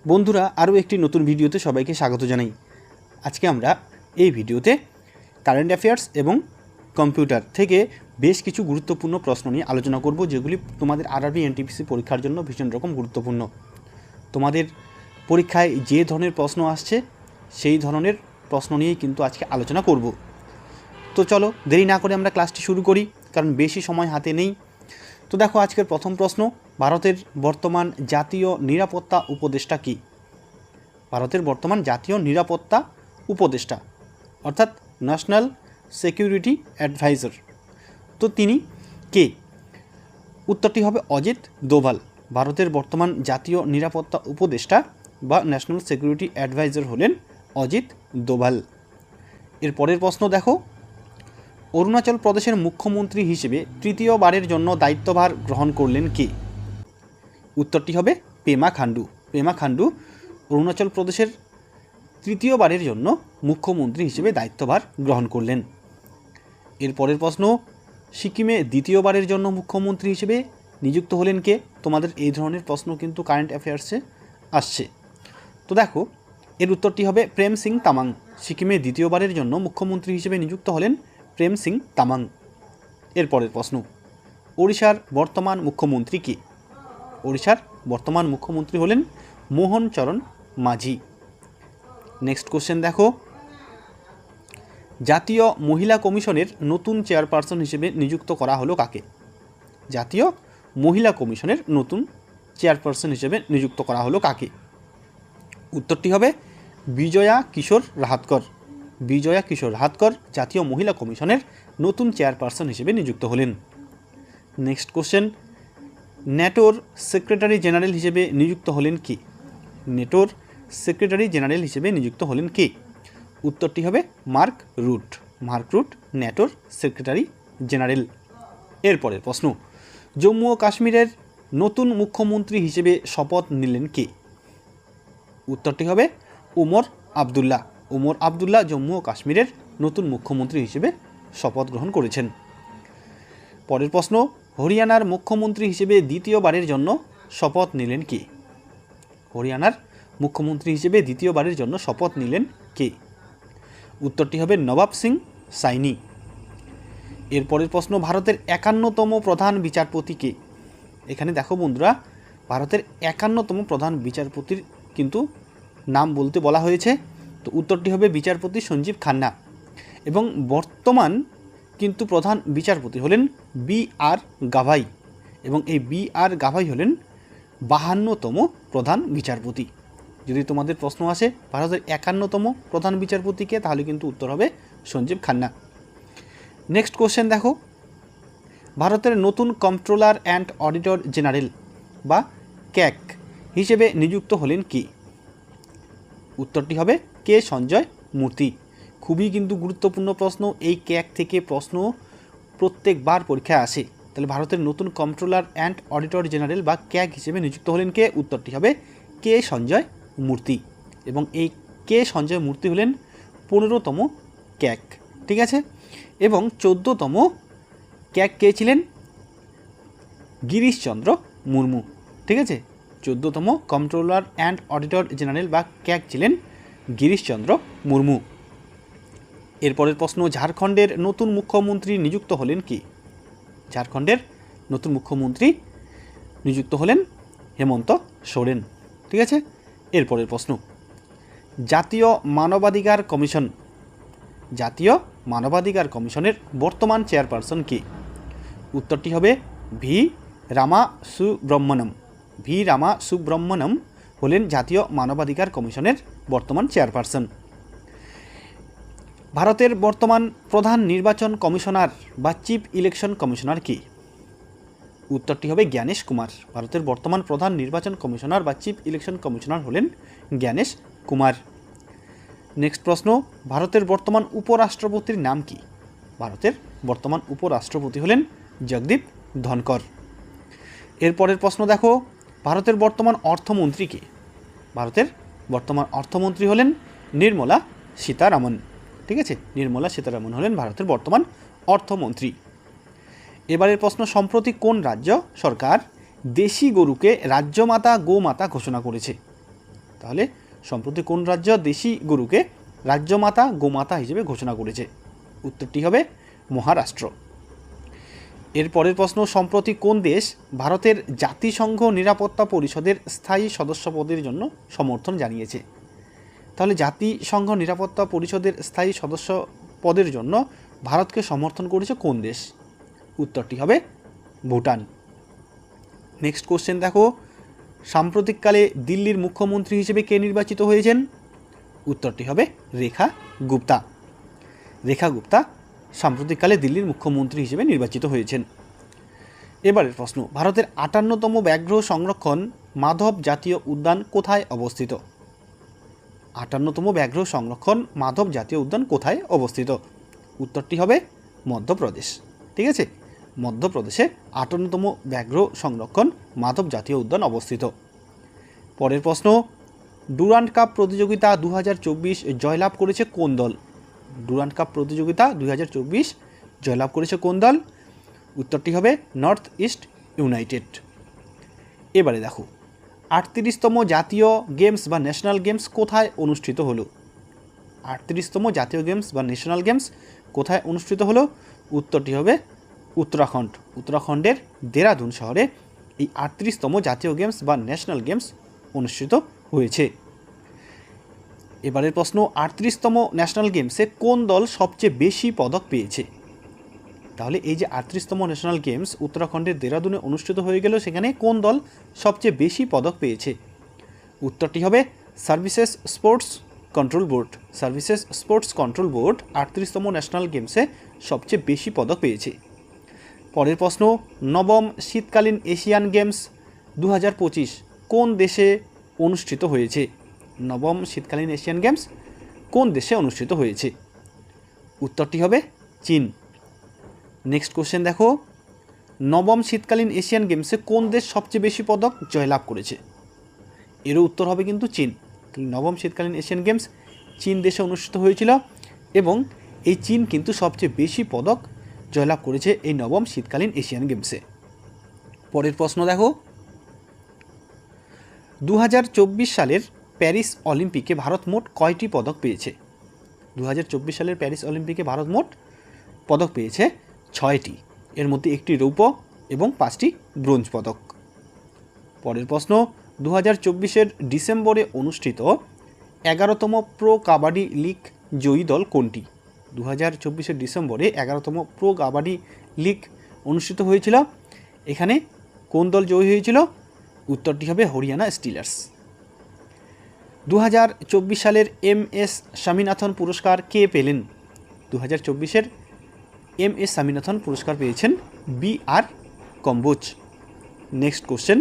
বন্ধুরা আরও একটি নতুন ভিডিওতে সবাইকে স্বাগত জানাই। আজকে আমরা এই ভিডিওতে কারেন্ট অ্যাফেয়ার্স এবং কম্পিউটার থেকে বেশ কিছু গুরুত্বপূর্ণ প্রশ্ন নিয়ে আলোচনা করব, যেগুলি তোমাদের আরআরবি এনটিপিসি পরীক্ষার জন্য ভীষণ রকম গুরুত্বপূর্ণ। তোমাদের পরীক্ষায় যে ধরনের প্রশ্ন আসছে সেই ধরনের প্রশ্ন নিয়েই কিন্তু আজকে আলোচনা করব। তো চলো দেরি না করে আমরা ক্লাসটি শুরু করি, কারণ বেশি সময় হাতে নেই। তো দেখো, আজকের প্রথম প্রশ্ন, ভারতের বর্তমান জাতীয় নিরাপত্তা উপদেষ্টা কী? ভারতের বর্তমান জাতীয় নিরাপত্তা উপদেষ্টা অর্থাৎ ন্যাশনাল সিকিউরিটি অ্যাডভাইজার, তো তিনি কে? উত্তরটি হবে অজিত দোভাল। ভারতের বর্তমান জাতীয় নিরাপত্তা উপদেষ্টা বা ন্যাশনাল সিকিউরিটি অ্যাডভাইজার হলেন অজিত দোভাল। এর পরের প্রশ্ন দেখো, অরুণাচল প্রদেশের মুখ্যমন্ত্রী হিসেবে তৃতীয়বারের জন্য দায়িত্বভার গ্রহণ করলেন কে? উত্তরটি হবে পেমা খান্ডু। পেমা খান্ডু অরুণাচল প্রদেশের তৃতীয়বারের জন্য মুখ্যমন্ত্রী হিসেবে দায়িত্বভার গ্রহণ করলেন। এর পরের প্রশ্ন, সিকিমে দ্বিতীয়বারের জন্য মুখ্যমন্ত্রী হিসেবে নিযুক্ত হলেন কে? তোমাদের এই ধরনের প্রশ্ন কিন্তু কারেন্ট অ্যাফেয়ার্সে আসছে। তো দেখো, এর উত্তরটি হবে প্রেম সিং তামাং। সিকিমে দ্বিতীয়বারের জন্য মুখ্যমন্ত্রী হিসেবে নিযুক্ত হলেন প্রেম সিং তামাং। এর পরের প্রশ্ন, ওড়িশার বর্তমান মুখ্যমন্ত্রী কে? ওড়িশার বর্তমান মুখ্যমন্ত্রী হলেন মোহন চরণ মাঝি। নেক্সট কোশ্চেন দেখো, জাতীয় মহিলা কমিশনের নতুন চেয়ারপারসন হিসেবে নিযুক্ত করা হলো কাকে? জাতীয় মহিলা কমিশনের নতুন চেয়ারপারসন হিসেবে নিযুক্ত করা হলো কাকে? উত্তরটি হবে বিজয়া কিশোর রাহাতকর। বিজয়া কিশোর রাহাতকর জাতীয় মহিলা কমিশনের নতুন চেয়ারপারসন হিসেবে নিযুক্ত হলেন। নেক্সট কোশ্চেন, ন্যাটোর সেক্রেটারি জেনারেল হিসেবে নিযুক্ত হলেন কে? নেটোর সেক্রেটারি জেনারেল হিসেবে নিযুক্ত হলেন কে? উত্তরটি হবে মার্ক রুট। মার্ক রুট ন্যাটোর সেক্রেটারি জেনারেল। এরপরের প্রশ্ন, জম্মু ও কাশ্মীরের নতুন মুখ্যমন্ত্রী হিসেবে শপথ নিলেন কে? উত্তরটি হবে ওমর আবদুল্লাহ। ওমর আবদুল্লাহ জম্মু ও কাশ্মীরের নতুন মুখ্যমন্ত্রী হিসেবে শপথ গ্রহণ করেছেন। পরের প্রশ্ন, হরিয়ানার মুখ্যমন্ত্রী হিসেবে দ্বিতীয়বারের জন্য শপথ নিলেন কে? হরিয়ানার মুখ্যমন্ত্রী হিসেবে দ্বিতীয়বারের জন্য শপথ নিলেন কে? উত্তরটি হবে নবাব সিং সাইনি। এরপরের প্রশ্ন, ভারতের 51তম প্রধান বিচারপতি কে? এখানে দেখো বন্ধুরা, ভারতের 51তম প্রধান বিচারপতির কিন্তু নাম বলতে বলা হয়েছে। তো উত্তরটি হবে বিচারপতি সঞ্জীব খান্না। এবং বর্তমান কিন্তু প্রধান বিচারপতি হলেন বি.আর. গাভাই, এবং এই বি.আর. গাভাই হলেন 52তম প্রধান বিচারপতি। যদি তোমাদের প্রশ্ন আসে ভারতের 51তম প্রধান বিচারপতিকে, তাহলে কিন্তু উত্তর হবে সঞ্জীব খান্না। নেক্সট কোশ্চেন দেখো, ভারতের নতুন কন্ট্রোলার অ্যান্ড অডিটর জেনারেল বা ক্যাক হিসেবে নিযুক্ত হলেন কি? উত্তরটি হবে কে সঞ্জয় মূর্তি। খুবই কিন্তু গুরুত্বপূর্ণ প্রশ্ন। এই ক্যাক থেকে প্রশ্ন প্রত্যেকবার পরীক্ষায় আসে। তাহলে ভারতের নতুন কন্ট্রোলার অ্যান্ড অডিটর জেনারেল বা ক্যাক হিসেবে নিযুক্ত হলেন কে? উত্তরটি হবে কে সঞ্জয় মূর্তি। এবং এই কে সঞ্জয় মূর্তি হলেন 15তম ক্যাক, ঠিক আছে। এবং 14তম ক্যাক কে ছিলেন? গিরিশচন্দ্র মুর্মু, ঠিক আছে। 14তম কন্ট্রোলার অ্যান্ড অডিটর জেনারেল বা ক্যাক ছিলেন গিরিশচন্দ্র মুর্মু। এরপরের প্রশ্ন, ঝাড়খণ্ডের নতুন মুখ্যমন্ত্রী নিযুক্ত হলেন কি? ঝাড়খণ্ডের নতুন মুখ্যমন্ত্রী নিযুক্ত হলেন হেমন্ত সোরেন, ঠিক আছে। এরপরের প্রশ্ন, জাতীয় মানবাধিকার কমিশন, জাতীয় মানবাধিকার কমিশনের বর্তমান চেয়ারপারসন কি? উত্তরটি হবে ভি রামা সুব্রহ্মণ্যম। ভি রামা সুব্রহ্মণ্যম হলেন জাতীয় মানবাধিকার কমিশনের বর্তমান চেয়ারপারসন। ভারতের বর্তমান প্রধান নির্বাচন কমিশনার বা চিফ ইলেকশন কমিশনার কি? উত্তরটি হবে জ্ঞানেশ কুমার। ভারতের বর্তমান প্রধান নির্বাচন কমিশনার বা চিফ ইলেকশন কমিশনার হলেন জ্ঞানেশ কুমার। নেক্সট প্রশ্ন, ভারতের বর্তমান উপরাষ্ট্রপতির নাম কি? ভারতের বর্তমান উপরাষ্ট্রপতি হলেন জগদীপ ধনকর। এরপরের প্রশ্ন দেখো, ভারতের বর্তমান অর্থমন্ত্রী কে? ভারতের বর্তমান অর্থমন্ত্রী হলেন নির্মলা সীতারামন, ঠিক আছে। নির্মলা সীতারামন হলেন ভারতের বর্তমান অর্থমন্ত্রী। এবারের প্রশ্ন, সম্প্রতি কোন রাজ্য সরকার দেশি গরুকে রাজ্যমাতা গোমাতা ঘোষণা করেছে? তাহলে সম্প্রতি কোন রাজ্য দেশি গরুকে রাজ্যমাতা গোমাতা হিসেবে ঘোষণা করেছে? উত্তরটি হবে মহারাষ্ট্র। এর পরের প্রশ্ন, সম্প্রতি কোন দেশ ভারতের জাতিসংঘ নিরাপত্তা পরিষদের স্থায়ী সদস্য পদের জন্য সমর্থন জানিয়েছে? তাহলে জাতিসংঘ নিরাপত্তা পরিষদের স্থায়ী সদস্য পদের জন্য ভারতকে সমর্থন করেছে কোন দেশ? উত্তরটি হবে ভুটান। নেক্সট কোশ্চেন দেখো, সাম্প্রতিককালে দিল্লির মুখ্যমন্ত্রী হিসেবে কে নির্বাচিত হয়েছেন? উত্তরটি হবে রেখা গুপ্তা। রেখা গুপ্তা সাম্প্রতিককালে দিল্লির মুখ্যমন্ত্রী হিসেবে নির্বাচিত হয়েছেন। এবারের প্রশ্ন, ভারতের 58তম ব্যাঘ্র সংরক্ষণ মাধব জাতীয় উদ্যান কোথায় অবস্থিত? 58তম ব্যাঘ্র সংরক্ষণ মাধব জাতীয় উদ্যান কোথায় অবস্থিত? উত্তরটি হবে মধ্যপ্রদেশ। ঠিক আছে, মধ্যপ্রদেশে 58তম ব্যাঘ্র সংরক্ষণ মাধব জাতীয় উদ্যান অবস্থিত। পরের প্রশ্ন, ডুরান্ড কাপ প্রতিযোগিতা 2024 জয়লাভ করেছে কোন দল? ডুরান্ড কাপ প্রতিযোগিতা 2024 জয়লাভ করেছে কোন দল? উত্তরটি হবে নর্থ ইস্ট ইউনাইটেড। এবারে দেখো, 38তম জাতীয় গেমস বা ন্যাশনাল গেমস কোথায় অনুষ্ঠিত হলো? 38তম জাতীয় গেমস বা ন্যাশনাল গেমস কোথায় অনুষ্ঠিত হলো? উত্তরটি হবে উত্তরাখণ্ড। উত্তরাখণ্ডের দেরাদুন শহরে এই 38তম জাতীয় গেমস বা ন্যাশনাল গেমস অনুষ্ঠিত হয়েছে। এবারের প্রশ্ন, 38তম ন্যাশনাল গেমসে কোন দল সবচেয়ে বেশি পদক পেয়েছে? তাহলে এই যে 38তম ন্যাশনাল গেমস উত্তরাখণ্ডের দেরাদুনে অনুষ্ঠিত হয়ে গেল, সেখানে কোন দল সবচেয়ে বেশি পদক পেয়েছে? উত্তরটি হবে services sports control board. Services sports control board 38তম ন্যাশনাল গেমসে সবচেয়ে বেশি পদক পেয়েছে। পরের প্রশ্ন, নবম শীতকালীন এশিয়ান গেমস 2025 কোন দেশে অনুষ্ঠিত হয়েছে? নবম শীতকালীন এশিয়ান গেমস কোন দেশে অনুষ্ঠিত হয়েছে? উত্তরটি হবে চীন। নেক্সট কোশ্চেন দেখো, নবম শীতকালীন এশিয়ান গেমসে কোন দেশ সবচেয়ে বেশি পদক জয়লাভ করেছে? এরও উত্তর হবে কিন্তু চীন। নবম শীতকালীন এশিয়ান গেমস চীন দেশে অনুষ্ঠিত হয়েছিল এবং এই চীন কিন্তু সবচেয়ে বেশি পদক জয়লাভ করেছে এই নবম শীতকালীন এশিয়ান গেমসে। পরের প্রশ্ন দেখো, 2024 সালের প্যারিস অলিম্পিকে ভারত মোট কয়টি পদক পেয়েছে? 2024 সালের প্যারিস অলিম্পিকে ভারত মোট পদক পেয়েছে 6টি। এর মধ্যে একটি রৌপ্য এবং 5টি ব্রোঞ্জ পদক। পরের প্রশ্ন, 2024-এর ডিসেম্বরে অনুষ্ঠিত 11তম প্রো কাবাডি লিগ জয়ী দল কোনটি? 2024-এর ডিসেম্বরে 11তম প্রো কাবাডি লিগ অনুষ্ঠিত হয়েছিল। এখানে কোন দল জয়ী হয়েছিল? উত্তরটি হবে হরিয়ানা স্টিলার্স। 2024 সালের MS স্বামীনাথন পুরস্কার কে পেলেন? 2024-এর MS স্বামীনাথন পুরস্কার পেয়েছেন BR কম্বোজ। নেক্সট কোশ্চেন,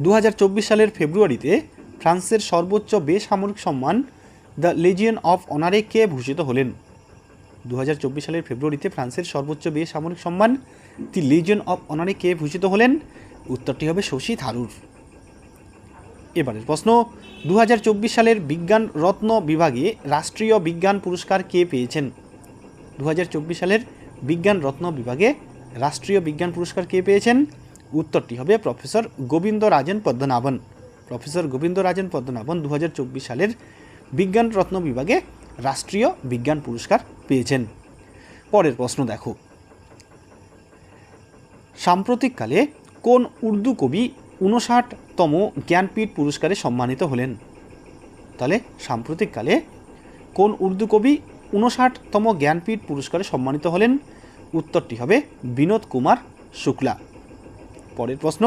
2024 সালের ফেব্রুয়ারিতে ফ্রান্সের সর্বোচ্চ বেসামরিক সম্মান দ্য লেজিয়ন অফ অনারে কে ভূষিত হলেন? 2024 সালের ফেব্রুয়ারিতে ফ্রান্সের সর্বোচ্চ বেসামরিক সম্মান দি লেজিয়ন অফ অনারে কে ভূষিত হলেন? উত্তরটি হবে শশী থারুর। এবারের প্রশ্ন, 2024 সালের বিজ্ঞান রত্ন বিভাগে রাষ্ট্রীয় বিজ্ঞান পুরস্কার কে পেয়েছেন? 2024 সালের বিজ্ঞান রত্ন বিভাগে রাষ্ট্রীয় বিজ্ঞান পুরস্কার কে পেয়েছেন? উত্তরটি হবে প্রফেসর গোবিন্দরাজন পদ্মনাভন। প্রফেসর গোবিন্দরাজন পদ্মনাভন 2024 সালের বিজ্ঞান রত্ন বিভাগে রাষ্ট্রীয় বিজ্ঞান পুরস্কার পেয়েছেন। পরের প্রশ্ন দেখো, সাম্প্রতিককালে কোন উর্দু কবি 59তম জ্ঞানপীঠ পুরস্কারে সম্মানিত হলেন? তাহলে সাম্প্রতিককালে কোন উর্দু কবি 59তম জ্ঞানপীঠ পুরস্কারে সম্মানিত হলেন? উত্তরটি হবে বিনোদ কুমার শুক্লা। পরের প্রশ্ন,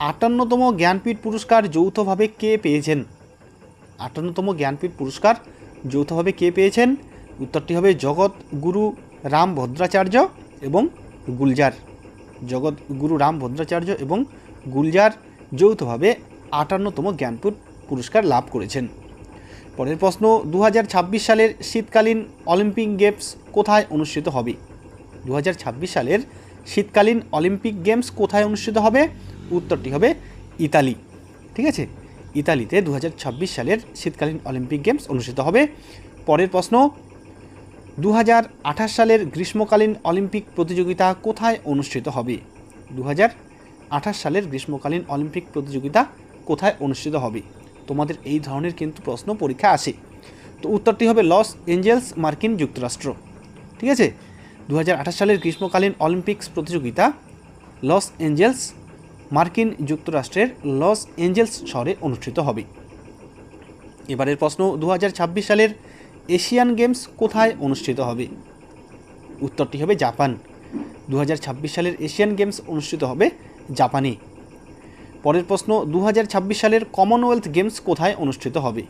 58তম জ্ঞানপীঠ পুরস্কার যৌথভাবে কে পেয়েছেন? 58তম জ্ঞানপীঠ পুরস্কার যৌথভাবে কে পেয়েছেন? উত্তরটি হবে জগৎগুরু রাম ভদ্রাচার্য এবং গুলজার। জগৎগুরু রাম ভদ্রাচার্য এবং গুলজার যৌথভাবে 58তম জ্ঞানপীঠ পুরস্কার লাভ করেছেন। পরের প্রশ্ন, 2026 সালের শীতকালীন অলিম্পিক গেমস কোথায় অনুষ্ঠিত হবে? 2026 সালের শীতকালীন অলিম্পিক গেমস কোথায় অনুষ্ঠিত হবে? উত্তরটি হবে ইতালি। ঠিক আছে, ইতালিতে 2026 সালের শীতকালীন অলিম্পিক গেমস অনুষ্ঠিত হবে। পরের প্রশ্ন, 2028 সালের গ্রীষ্মকালীন অলিম্পিক প্রতিযোগিতা কোথায় অনুষ্ঠিত হবে? 2028 সালের গ্রীষ্মকালীন অলিম্পিক প্রতিযোগিতা কোথায় অনুষ্ঠিত হবে? তোমাদের এই ধরনের কিন্তু প্রশ্ন পরীক্ষা আসে। তো উত্তরটি হবে লস এঞ্জেলস, মার্কিন যুক্তরাষ্ট্র। ঠিক আছে, 2028 সালের গ্রীষ্মকালীন অলিম্পিক্স প্রতিযোগিতা লস এঞ্জেলস, মার্কিন যুক্তরাষ্ট্রের লস এঞ্জেলস শহরে অনুষ্ঠিত হবে। এবারের প্রশ্ন, 2026 সালের এশিয়ান গেমস কোথায় অনুষ্ঠিত হবে? উত্তরটি হবে জাপান। 2026 সালের এশিয়ান গেমস অনুষ্ঠিত হবে জাপানে। পরের প্রশ্ন, 2026 সালের কমনওয়েলথ গেমস কোথায় অনুষ্ঠিত হবে?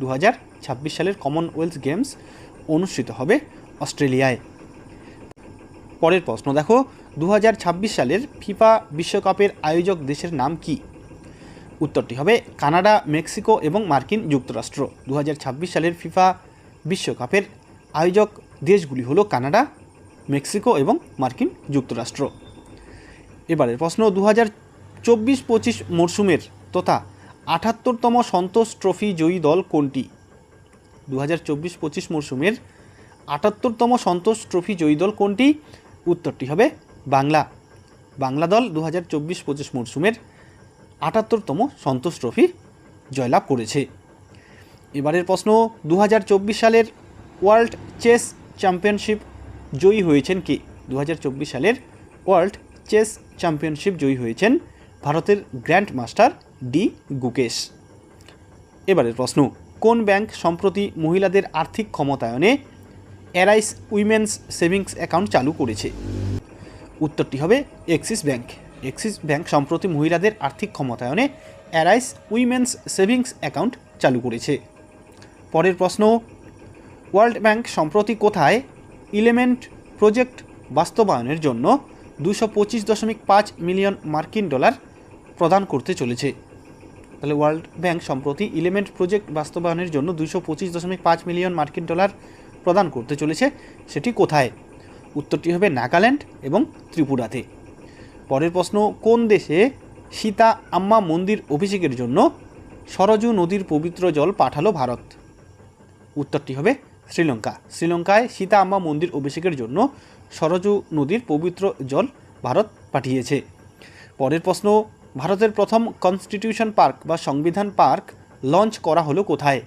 2026 সালের কমনওয়েলথ গেমস অনুষ্ঠিত হবে অস্ট্রেলিয়ায়। পরের প্রশ্ন দেখো, 2026 সালের ফিফা বিশ্বকাপের আয়োজক দেশের নাম কি? উত্তরটি হবে কানাডা, মেক্সিকো এবং মার্কিন যুক্তরাষ্ট্র। 2026 সালের ফিফা বিশ্বকাপের আয়োজক দেশগুলি হলো কানাডা, মেক্সিকো এবং মার্কিন যুক্তরাষ্ট্র। এবারের প্রশ্ন, 2024-25 মরশুমের তথা 78তম সন্তোষ ট্রফি জয়ী দল কোনটি? 2024-25 মরশুমের 78তম সন্তোষ ট্রফি জয়ী দল কোনটি? উত্তরটি হবে বাংলা দল 2024-25 মরশুমের 78তম সন্তোষ ট্রফি জয়লাভ করেছে। এবারের প্রশ্ন, 2024 সালের ওয়ার্ল্ড চেস চ্যাম্পিয়নশিপ জয়ী হয়েছেন কে? 2024 সালের ওয়ার্ল্ড চেস চ্যাম্পিয়নশিপ জয়ী হয়েছেন ভারতের গ্র্যান্ড মাস্টার ডি গুকেশ। এবারের প্রশ্ন, কোন ব্যাংক সম্প্রতি মহিলাদের আর্থিক ক্ষমতায়নে অ্যারাইস উইমেন্স সেভিংস অ্যাকাউন্ট চালু করেছে? উত্তরটি হবে এক্সিস ব্যাংক। এক্সিস ব্যাংক সম্প্রতি মহিলাদের আর্থিক ক্ষমতায়নে অ্যারাইস উইমেন্স সেভিংস অ্যাকাউন্ট চালু করেছে। পরের প্রশ্ন, ওয়ার্ল্ড ব্যাংক সম্প্রতি কোথায় এলিমেন্ট প্রজেক্ট বাস্তবায়নের জন্য 225.5 মিলিয়ন মার্কিন ডলার প্রদান করতে চলেছে? তাহলে ওয়ার্ল্ড ব্যাংক সম্প্রতি এলিমেন্ট প্রজেক্ট বাস্তবায়নের জন্য 225.5 মিলিয়ন মার্কিন ডলার প্রদান করতে চলেছে, সেটি কোথায়? উত্তরটি হবে নাগাল্যান্ড এবং ত্রিপুরাতে। পরের প্রশ্ন, কোন দেশে সীতা আম্মা মন্দির অভিষেকের জন্য সরজু নদীর পবিত্র জল পাঠালো ভারত? উত্তরটি হবে শ্রীলঙ্কা। শ্রীলঙ্কায় সীতা আম্মা মন্দির অভিষেকের জন্য সরজু নদীর পবিত্র জল ভারত পাঠিয়েছে। পরের প্রশ্ন, ভারতের প্রথম কনস্টিটিউশন পার্ক বা সংবিধান পার্ক লঞ্চ করা হলো কোথায়?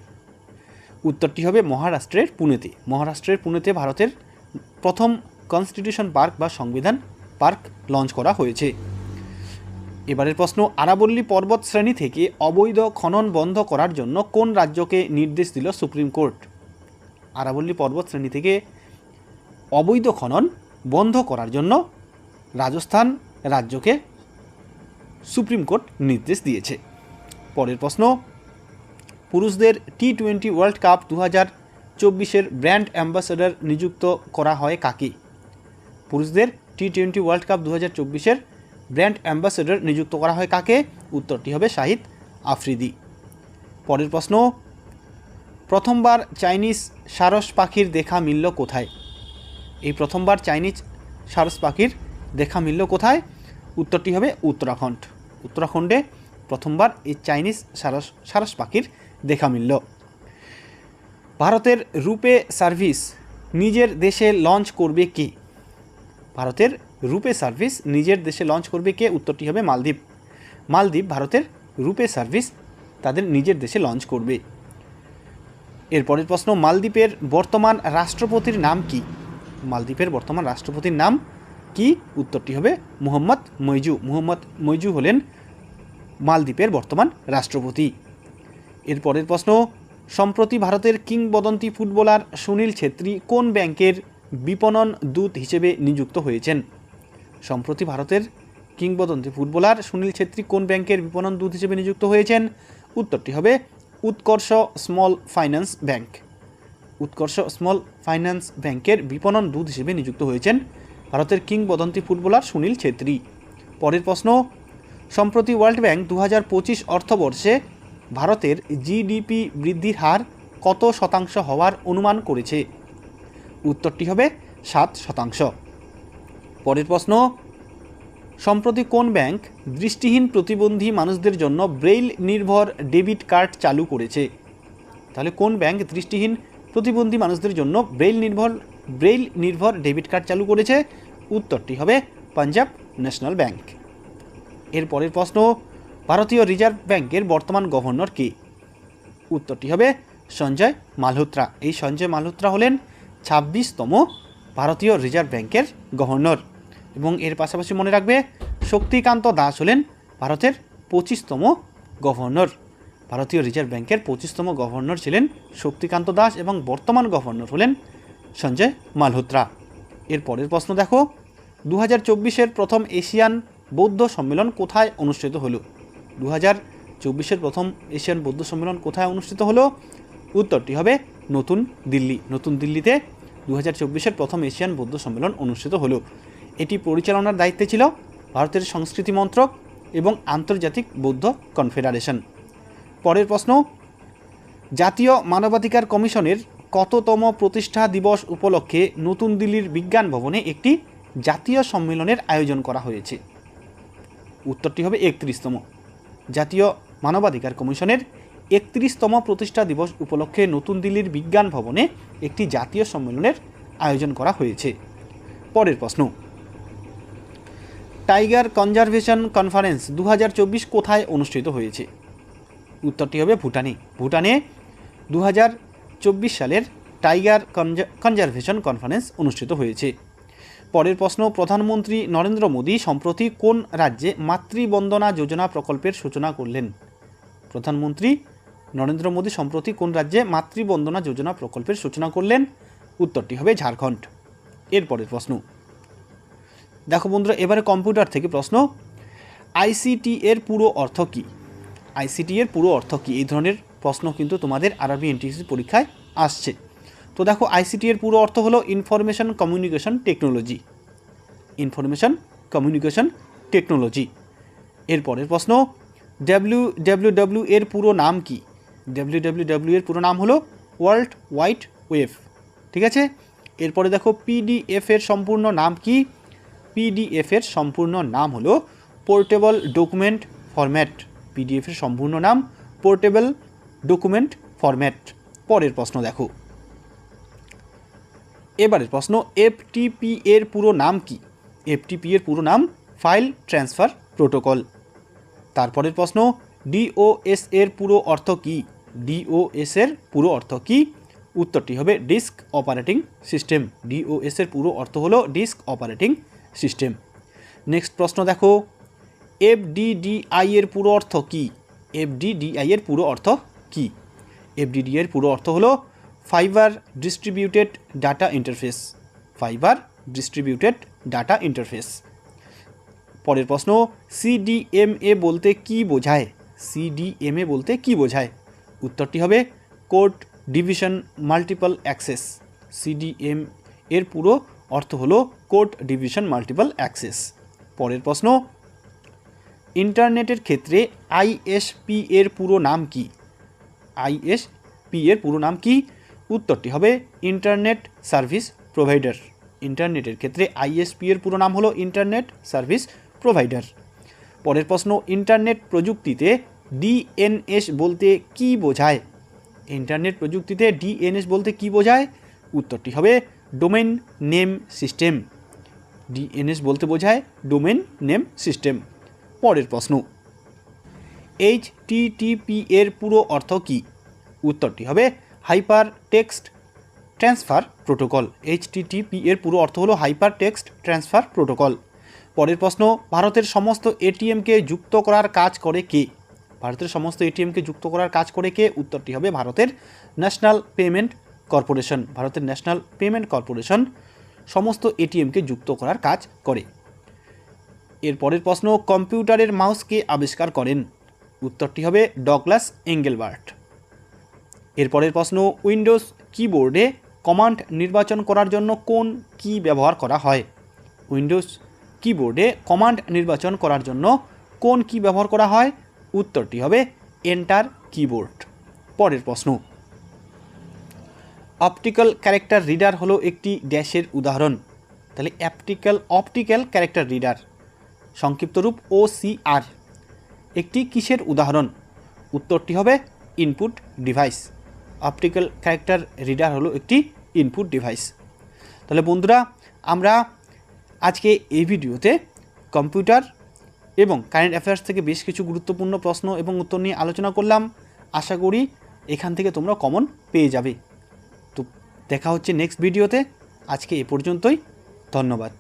উত্তরটি হবে মহারাষ্ট্রের পুনেতে। মহারাষ্ট্রের পুনেতে ভারতের প্রথম কনস্টিটিউশন পার্ক বা সংবিধান পার্ক লঞ্চ করা হয়েছে। এবারের প্রশ্ন, আরাবল্লী পর্বত শ্রেণী থেকে অবৈধ খনন বন্ধ করার জন্য কোন রাজ্যকে নির্দেশ দিল সুপ্রিম কোর্ট? আরাবল্লী পর্বত শ্রেণী থেকে অবৈধ খনন বন্ধ করার জন্য রাজস্থান রাজ্যকে সুপ্রিম কোর্ট নির্দেশ দিয়েছে। পরের প্রশ্ন, পুরুষদের T20 ওয়ার্ল্ড কাপ 2024-এর ব্র্যান্ড অ্যাম্বাসেডর নিযুক্ত করা হয় কাকে? পুরুষদের T20 ওয়ার্ল্ড কাপ 2024-এর ব্র্যান্ড অ্যাম্বাসেডর নিযুক্ত করা হয় কাকে? উত্তরটি হবে শাহিদ আফ্রিদি। পরের প্রশ্ন, প্রথমবার চাইনিজ সারস পাখির দেখা মিলল কোথায়? এই প্রথমবার চাইনিজ সারস পাখির দেখা মিলল কোথায়? উত্তরটি হবে উত্তরাখণ্ড। উত্তরাখণ্ডে প্রথমবার এই চাইনিজ সারস পাখির দেখা মিলল। ভারতের রুপে সার্ভিস নিজের দেশে লঞ্চ করবে কে? ভারতের রুপে সার্ভিস নিজের দেশে লঞ্চ করবে কে? উত্তরটি হবে মালদ্বীপ। মালদ্বীপ ভারতের রুপে সার্ভিস তাদের নিজের দেশে লঞ্চ করবে। এরপরের প্রশ্ন, মালদ্বীপের বর্তমান রাষ্ট্রপতির নাম কি? মালদ্বীপের বর্তমান রাষ্ট্রপতির নাম কি? উত্তরটি হবে মোহাম্মদ মইজু। মোহাম্মদ মইজু হলেন মালদ্বীপের বর্তমান রাষ্ট্রপতি। এরপরের প্রশ্ন, সম্প্রতি ভারতের কিংবদন্তি ফুটবলার সুনীল ছেত্রী কোন ব্যাংকের বিপণন দূত হিসেবে নিযুক্ত হয়েছেন? সম্প্রতি ভারতের কিংবদন্তি ফুটবলার সুনীল ছেত্রী কোন ব্যাংকের বিপণন দূত হিসেবে নিযুক্ত হয়েছেন? উত্তরটি হবে উৎকর্ষ স্মল ফাইন্যান্স ব্যাংক। উৎকর্ষ স্মল ফাইন্যান্স ব্যাংকের বিপণন দূত হিসেবে নিযুক্ত হয়েছেন ভারতের কিংবদন্তি ফুটবলার সুনীল ছেত্রী। পরের প্রশ্ন, সম্প্রতি ওয়ার্ল্ড ব্যাংক 2025 অর্থবর্ষে ভারতের জিডিপি বৃদ্ধির হার কত শতাংশ হওয়ার অনুমান করেছে? উত্তরটি হবে 7%। পরের প্রশ্ন, সম্প্রতি কোন ব্যাংক দৃষ্টিহীন প্রতিবন্ধী মানুষদের জন্য ব্রেইল নির্ভর ডেবিট কার্ড চালু করেছে? তাহলে কোন ব্যাংক দৃষ্টিহীন প্রতিবন্ধী মানুষদের জন্য ব্রেইল নির্ভর ডেবিট কার্ড চালু করেছে? উত্তরটি হবে পাঞ্জাব ন্যাশনাল ব্যাংক। এর পরের প্রশ্ন, ভারতীয় রিজার্ভ ব্যাংকের বর্তমান গভর্নর কে? উত্তরটি হবে সঞ্জয় মালহোত্রা। এই সঞ্জয় মালহোত্রা হলেন 26তম ভারতীয় রিজার্ভ ব্যাংকের গভর্নর। এবং এর পাশাপাশি মনে রাখবে শক্তিকান্ত দাস হলেন ভারতের 25তম গভর্নর। ভারতীয় রিজার্ভ ব্যাংকের 25তম গভর্নর ছিলেন শক্তিকান্ত দাস এবং বর্তমান গভর্নর হলেন সঞ্জয় মালহোত্রা। এর পরের প্রশ্ন দেখো, 2024-এর প্রথম এশিয়ান বৌদ্ধ সম্মেলন কোথায় অনুষ্ঠিত হলো? 2024-এর প্রথম এশিয়ান বৌদ্ধ সম্মেলন কোথায় অনুষ্ঠিত হলো? উত্তরটি হবে নতুন দিল্লি। নতুন দিল্লিতে 2024-এর প্রথম এশিয়ান বৌদ্ধ সম্মেলন অনুষ্ঠিত হলো। এটি পরিচালনার দায়িত্বে ছিল ভারতের সংস্কৃতি মন্ত্রক এবং আন্তর্জাতিক বৌদ্ধ কনফেডারেশন। পরের প্রশ্ন, জাতীয় মানবাধিকার কমিশনের কততম প্রতিষ্ঠা দিবস উপলক্ষে নতুন দিল্লির বিজ্ঞান ভবনে একটি জাতীয় সম্মেলনের আয়োজন করা হয়েছে? উত্তরটি হবে 31তম। জাতীয় মানবাধিকার কমিশনের 31তম প্রতিষ্ঠা দিবস উপলক্ষে নতুন দিল্লির বিজ্ঞান ভবনে একটি জাতীয় সম্মেলনের আয়োজন করা হয়েছে। পরের প্রশ্ন, টাইগার কনজারভেশন কনফারেন্স 2024 কোথায় অনুষ্ঠিত হয়েছে? উত্তরটি হবে ভুটানে। ভুটানে 2024 সালের টাইগার কনজারভেশন কনফারেন্স অনুষ্ঠিত হয়েছে। পরের প্রশ্ন, প্রধানমন্ত্রী নরেন্দ্র মোদী সম্প্রতি কোন রাজ্যে মাতৃবন্দনা যোজনা প্রকল্পের সূচনা করলেন? প্রধানমন্ত্রী নরেন্দ্র মোদী সম্প্রতি কোন রাজ্যে মাতৃবন্দনা যোজনা প্রকল্পের সূচনা করলেন? উত্তরটি হবে ঝাড়খণ্ড। এর পরের প্রশ্ন দেখো বন্ধুরা, এবারে কম্পিউটার থেকে প্রশ্ন, আইসিটি এর পুরো অর্থ কী? আইসিটি এর পুরো অর্থ কী? এই ধরনের প্রশ্ন কিন্তু তোমাদের আরআরবি এনটিসি পরীক্ষায় আসছে। তো দেখো, আইসিটি এর পুরো অর্থ হলো information communication technology. Information communication technology. এর পরের প্রশ্ন, WWW এর পুরো নাম কি? WWW এর পুরো নাম হলো ওয়ার্ল্ড ওয়াইড ওয়েব। ঠিক আছে। এরপরে দেখো, পিডিএফ এর সম্পূর্ণ নাম কি? পিডিএফ এর সম্পূর্ণ নাম হলো পোর্টেবল ডকুমেন্ট ফরম্যাট। পিডিএফ এর সম্পূর্ণ নাম পোর্টেবল ডকুমেন্ট ফরম্যাট। পরের প্রশ্ন দেখো, এবারের প্রশ্ন, এফটিপি এর পুরো নাম কি? এফটিপি এর পুরো নাম ফাইল ট্রান্সফার প্রোটোকল। তারপরের প্রশ্ন, ডিওএস এর পুরো অর্থ কি? ডিওএস এর পুরো অর্থ কি? উত্তরটি হবে ডিস্ক অপারেটিং সিস্টেম। ডিওএস এর পুরো অর্থ হলো ডিস্ক অপারেটিং সিস্টেম। নেক্সট প্রশ্ন দেখো, এফডিডিআই এর পুরো অর্থ কি? এফডিডিআই এর পুরো অর্থ কি? এফডিডিআই এর পুরো অর্থ হলো fibre distributed data interface. Fibre distributed data interface. পরের প্রশ্ন, সিডিএমএ বলতে কি বোঝায়? সিডিএমএ বলতে কি বোঝায়? উত্তরটি হবে code division multiple access. CDM এর পুরো অর্থ হলো কোড ডিভিশন মাল্টিপল অ্যাক্সেস। পরের প্রশ্ন, ইন্টারনেটের ক্ষেত্রে আইএসপি এর পুরো নাম কি? আইএসপি এর পুরো নাম কি? উত্তরটি হবে ইন্টারনেট সার্ভিস প্রোভাইডার। ইন্টারনেটের ক্ষেত্রে আইএসপি এর পুরো নাম হলো ইন্টারনেট সার্ভিস প্রোভাইডার। পরের প্রশ্ন, ইন্টারনেট প্রযুক্তিতে ডিএনএস বলতে কি বোঝায়? ইন্টারনেট প্রযুক্তিতে ডিএনএস বলতে কি বোঝায়? উত্তরটি হবে ডোমেন নেম সিস্টেম। ডিএনএস বলতে বোঝায় ডোমেন নেম সিস্টেম। পরের প্রশ্ন, এইচটিটিপি এর পুরো অর্থ কি? উত্তরটি হবে hyper text transfer protocol. HTTP এর পুরো অর্থ হলো হাইপার টেক্সট ট্রান্সফার প্রোটোকল। পরের প্রশ্ন, ভারতের সমস্ত এটিএমকে যুক্ত করার কাজ করে কে? ভারতের সমস্ত এটিএমকে যুক্ত করার কাজ করে কে? উত্তরটি হবে ভারতের ন্যাশনাল পেমেন্ট কর্পোরেশন। ভারতের ন্যাশনাল পেমেন্ট কর্পোরেশন সমস্ত এটিএমকে যুক্ত করার কাজ করে। এর পরের প্রশ্ন, কম্পিউটারের মাউস কে আবিষ্কার করেন? উত্তরটি হবে ডগলাস এঙ্গেলবার্ট। এর পরের প্রশ্ন, উইন্ডোজ কিবোর্ডে কমান্ড নির্বাচন করার জন্য কোন কি ব্যবহার করা হয়? উইন্ডোজ কিবোর্ডে কমান্ড নির্বাচন করার জন্য কোন কি ব্যবহার করা হয়? উত্তরটি হবে এন্টার কিবোর্ড। পরের প্রশ্ন, অপটিক্যাল ক্যারেক্টার রিডার হলো একটি ড্যাশের উদাহরণ। তাহলে অপটিক্যাল ক্যারেক্টার রিডার সংক্ষিপ্ত রূপ OCR একটি কিসের উদাহরণ? উত্তরটি হবে input device. Optical character reader হলো একটি ইনপুট ডিভাইস। তাহলে বন্ধুরা, আমরা আজকে এই ভিডিওতে কম্পিউটার এবং কারেন্ট অ্যাফেয়ার্স থেকে বেশ কিছু গুরুত্বপূর্ণ প্রশ্ন এবং উত্তর নিয়ে আলোচনা করলাম। আশা করি এখান থেকে তোমরা কমন পেয়ে যাবে। তো দেখা হচ্ছে নেক্সট ভিডিওতে। আজকে এ পর্যন্তই। ধন্যবাদ।